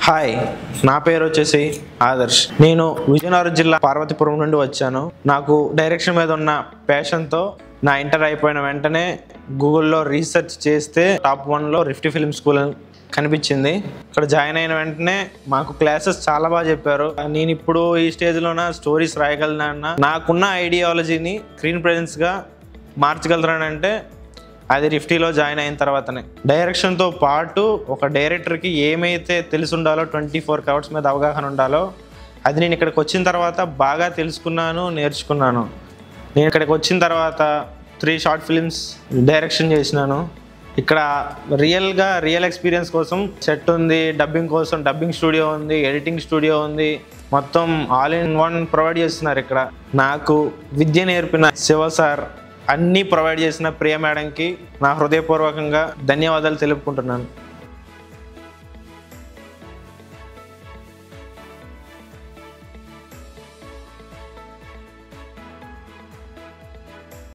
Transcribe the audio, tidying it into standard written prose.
Hi, నా పేరు వచ్చేసి ఆదర్శ్. నేను విజయనగరం జిల్లా పార్వతీపురం నుండి వచ్చాను. నాకు డైరెక్షన్ మీద ఉన్న ప్యాషన్తో నా ఇంటర్ అయిపోయిన వెంటనే గూగుల్లో రీసెర్చ్ చేస్తే టాప్ 1లో రిఫ్టీ ఫిల్మ్ స్కూల్ కనిపించింది. ఇక్కడ జాయిన్ అయిన వెంటనే మాకు క్లాసెస్ చాలా బాగా చెప్పారు. నేను ఇప్పుడు ఈ స్టేజ్లోన స్టోరీస్ రాయగలనా, నాకున్న ఐడియాలజీని స్క్రీన్ ప్రెజెన్స్గా మార్చగలరానంటే అది రిఫ్టీలో జాయిన్ అయిన తర్వాతనే. డైరెక్షన్తో పాటు ఒక డైరెక్టర్కి ఏమైతే తెలిసి ఉండాలో 24 క్రౌడ్స్ మీద అవగాహన ఉండాలో అది నేను ఇక్కడికి వచ్చిన తర్వాత బాగా తెలుసుకున్నాను, నేర్చుకున్నాను. నేను ఇక్కడికి వచ్చిన తర్వాత 3 షార్ట్ ఫిలిమ్స్ డైరెక్షన్ చేసినాను. ఇక్కడ రియల్ ఎక్స్పీరియన్స్ కోసం సెట్ ఉంది, డబ్బింగ్ కోసం డబ్బింగ్ స్టూడియో ఉంది, ఎడిటింగ్ స్టూడియో ఉంది, మొత్తం ఆల్ ఇన్ వన్ ప్రొవైడ్ చేస్తున్నారు. ఇక్కడ నాకు విద్య నేర్పిన శివ సార్, అన్నీ ప్రొవైడ్ చేసిన ప్రియ మేడంకి నా హృదయపూర్వకంగా ధన్యవాదాలు తెలుపుకుంటున్నాను.